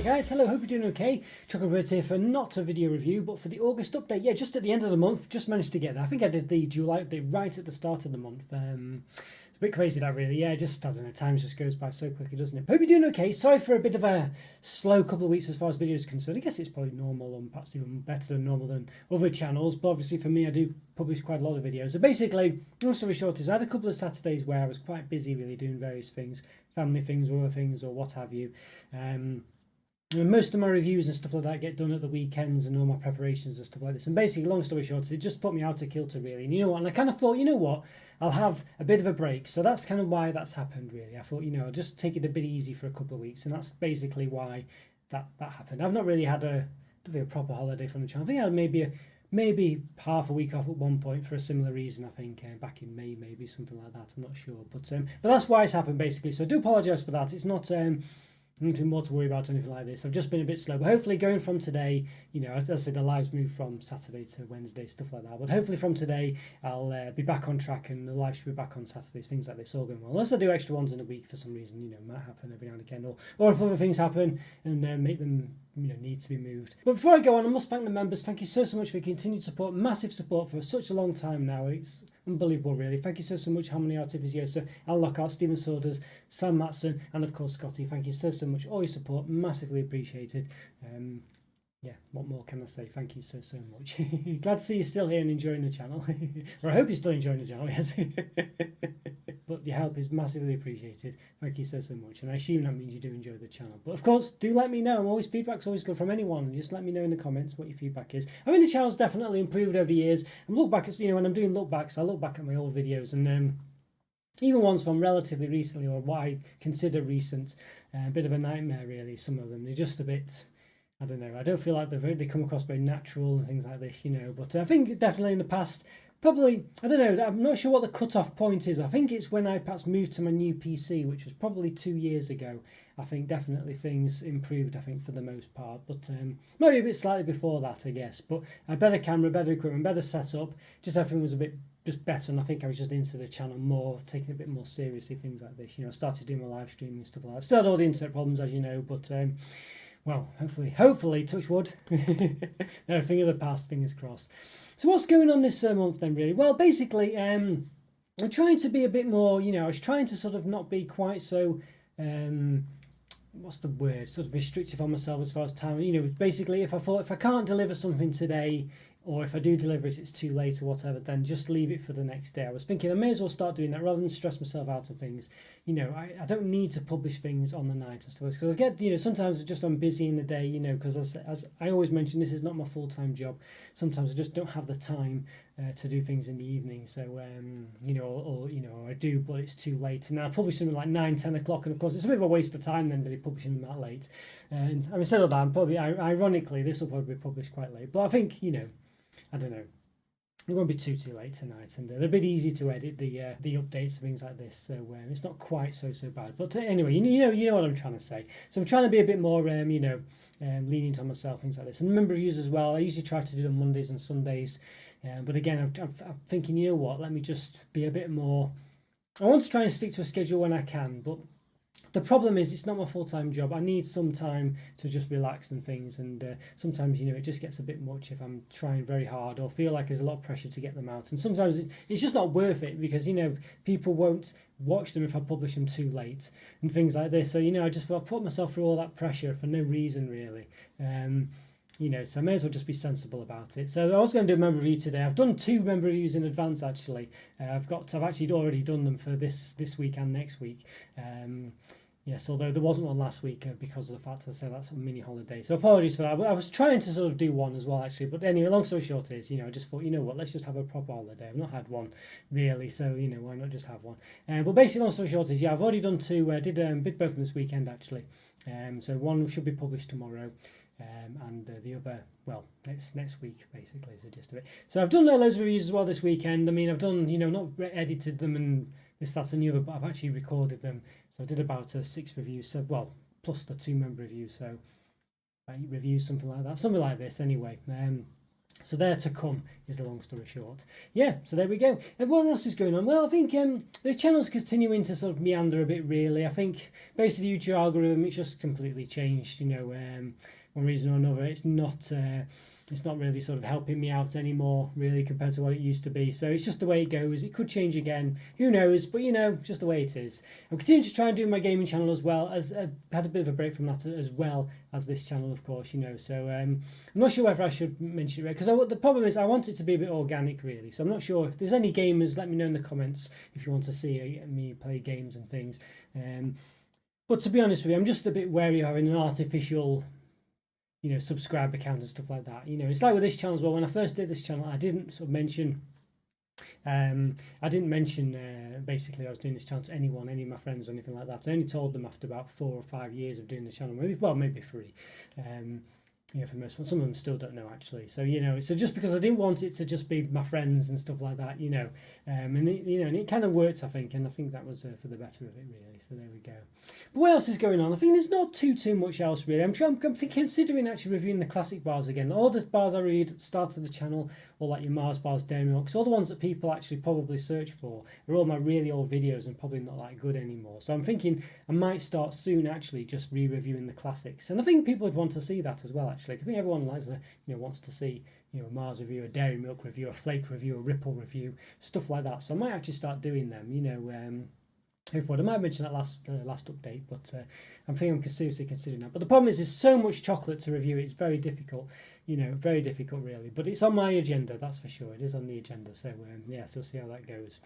guys, hello, hope you're doing okay. Chocolo here for not a video review, but for the August update. Yeah, just at the end of the month, just managed to get there. I think I did the July update right at the start of the month. It's a bit crazy that really, yeah, just, I don't know, time just goes by so quickly, doesn't it? Hope you're doing okay. Sorry for a bit of a slow couple of weeks as far as videos are concerned. I guess it's probably normal and perhaps even better than normal than other channels, but obviously for me, I do publish quite a lot of videos. So basically, long story short is I had a couple of Saturdays where I was quite busy really doing various things, family things or other things or what have you. Most of my reviews and stuff like that get done at the weekends and all my preparations and stuff like this. And basically, long story short, it just put me out of kilter really. And you know what? And I kind of thought, you know what? I'll have a bit of a break. So that's kind of why that's happened really. I thought, you know, I'll just take it a bit easy for a couple of weeks. And that's basically why that happened. I've not really had a proper holiday from the channel. I think I had maybe half a week off at one point for a similar reason. I think back in May, maybe something like that. I'm not sure, but that's why it's happened basically. So I do apologise for that. It's not nothing more to worry about, anything like this. I've just been a bit slow, but hopefully going from today, you know, as I said, the lives move from Saturday to Wednesday, stuff like that. But hopefully from today, I'll be back on track and the live should be back on Saturdays, things like this, all going well. Unless I do extra ones in a week for some reason, you know, might happen every now and again, or if other things happen and make them, you know, need to be moved. But before I go on, I must thank the members. Thank you so much for your continued support, massive support for such a long time now. It's unbelievable, really. Thank you so much, Harmony Artificiosa, Al Lockhart, Stephen Saunders, Sam Matson, and of course Scotty. Thank you so much. All your support, massively appreciated. Yeah, what more can I say? Thank you so much. Glad to see you still here and enjoying the channel. Or I hope you're still enjoying the channel, yes. But your help is massively appreciated. Thank you so much. And I assume that means you do enjoy the channel. But of course, do let me know. Feedback's always good from anyone. Just let me know in the comments what your feedback is. I mean, the channel's definitely improved over the years. And look back at, you know, when I'm doing look backs, I look back at my old videos and even ones from relatively recently or what I consider recent, a bit of a nightmare really. Some of them, they're just a bit, I don't know. I don't feel like they come across very natural and things like this, you know. But I think definitely in the past, probably, I don't know, I'm not sure what the cut-off point is. I think it's when I perhaps moved to my new PC, which was probably 2 years ago. I think definitely things improved, I think, for the most part. But maybe a bit slightly before that, I guess. But a better camera, better equipment, better setup. Just everything was a bit just better, and I think I was just into the channel more, taking it a bit more seriously, things like this. You know, I started doing my live streaming and stuff like that. Still had all the internet problems, as you know, but well, hopefully, touch wood. No, thing of the past, fingers crossed. So what's going on this month then, really? Well, basically, I'm trying to be a bit more, you know, I was trying to sort of not be quite so, what's the word, sort of restrictive on myself as far as time. You know, basically, if I can't deliver something today, or if I do deliver it, it's too late or whatever, then just leave it for the next day. I was thinking I may as well start doing that rather than stress myself out of things. You know, I don't need to publish things on the night and stuff, because I get, you know, sometimes just I'm busy in the day, you know, because as I always mention, this is not my full-time job. Sometimes I just don't have the time to do things in the evening. So, you know, or you know, I do, but it's too late. And I publish something like 9-10 o'clock, and of course, it's a bit of a waste of time then, really publishing them that late. And I mean, said all that, probably, ironically, this will probably be published quite late. But I think, you know, I don't know. It won't be too late tonight, and they're a bit easy to edit the updates and things like this, so it's not quite so bad. But anyway, you know what I'm trying to say. So I'm trying to be a bit more, you know, lenient on myself, things like this. And member reviews as well. I usually try to do them Mondays and Sundays, but again, I'm thinking, you know what? Let me just be a bit more. I want to try and stick to a schedule when I can, but the problem is it's not my full-time job. I need some time to just relax and things, and sometimes, you know, it just gets a bit much if I'm trying very hard or feel like there's a lot of pressure to get them out, and sometimes it's just not worth it, because, you know, people won't watch them if I publish them too late and things like this. So, you know, I just thought I put myself through all that pressure for no reason really. You know, so I may as well just be sensible about it. So I was going to do a member review today. I've done 2 member reviews in advance actually. I've actually already done them for this week and next week. Yes, although there wasn't one last week because of the fact I said that's a mini holiday. So apologies for that. I was trying to sort of do one as well actually, but anyway, long story short is, you know, I just thought, you know what, let's just have a proper holiday. I've not had one really, so, you know, why not just have one? But basically, long story short is, yeah, I've already done 2. Did both of them this weekend actually. So one should be published tomorrow. And the other, well, next week basically is the gist of it. So I've done loads of reviews as well this weekend. I mean, I've done, you know, not edited them and this, that and the other, but I've actually recorded them. So I did about 6 reviews, so, well, plus the 2 member reviews, so 8 reviews, something like that, something like this anyway. So they're to come is the long story short. Yeah, so there we go. And what else is going on? Well, I think the channel's continuing to sort of meander a bit, really. I think basically the YouTube algorithm, it's just completely changed, one reason or another. It's not really sort of helping me out anymore, really, compared to what it used to be. So it's just the way it goes. It could change again. Who knows? But, just the way it is. I'm continuing to try and do my gaming channel as well. As I had a bit of a break from that as well as this channel, of course, So I'm not sure whether I should mention it. Because the problem is I want it to be a bit organic, really. So I'm not sure if there's any gamers, let me know in the comments if you want to see me play games and things. But to be honest with you, I'm just a bit wary of having an artificial subscribe account and stuff like that. It's like with this channel as well. When I first did this channel, I didn't sort of mention basically I was doing this channel to anyone, any of my friends or anything like that. I only told them after about 4 or 5 years of doing the channel, maybe 3. For most, some of them still don't know actually. So so just because I didn't want it to just be my friends and stuff like that, and it kind of worked, I think, and I think that was for the better of it, really. So there we go. But what else is going on? I think there's not too much else really. I'm considering actually reviewing the classic bars again. All the bars I read at the start of the channel, all like your Mars bars, Dairy Milks, all the ones that people actually probably search for are all my really old videos and probably not that good anymore. So I'm thinking I might start soon actually just re-reviewing the classics, and I think people would want to see that as well. Actually, I think everyone likes wants to see a Mars review, a Dairy Milk review, a Flake review, a Ripple review, stuff like that. So I might actually start doing them. I might mention that last update, but I'm seriously considering that. But the problem is there's so much chocolate to review. It's very difficult, very difficult really. But it's on my agenda, that's for sure. It is on the agenda. So so we'll see how that goes.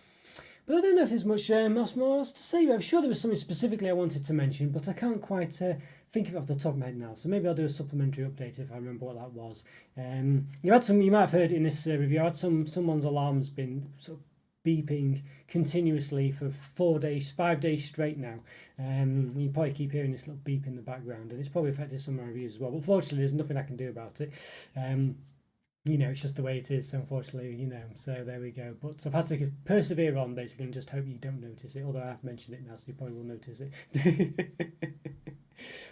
But I don't know if there's much more else to say. I'm sure there was something specifically I wanted to mention, but I can't quite think of it off the top of my head now. So maybe I'll do a supplementary update if I remember what that was. You might have heard in this review, I had someone's alarm's been sort of beeping continuously for 5 days straight now. You probably keep hearing this little beep in the background, and it's probably affected some of my reviews as well. But fortunately, there's nothing I can do about it. It's just the way it is, unfortunately, so there we go. But I've had to persevere on, basically, and just hope you don't notice it, although I've mentioned it now, so you probably will notice it.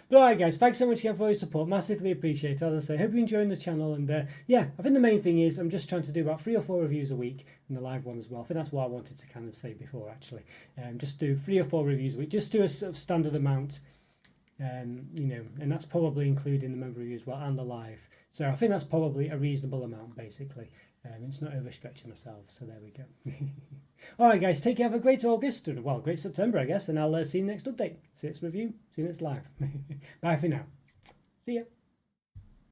But alright guys, thanks so much again for your support, massively appreciate it. As I say, hope you're enjoying the channel, and I think the main thing is I'm just trying to do about 3 or 4 reviews a week, and the live one as well. I think that's what I wanted to kind of say before, actually. Just do 3 or 4 reviews a week, just do a sort of standard amount, and that's probably including the member review as well, and the live. So I think that's probably a reasonable amount, basically. It's not overstretching myself, so there we go. Alright guys, take care, have a great August, and well, great September I guess, and I'll see you next update, see you next review, see you next live. Bye for now. See ya.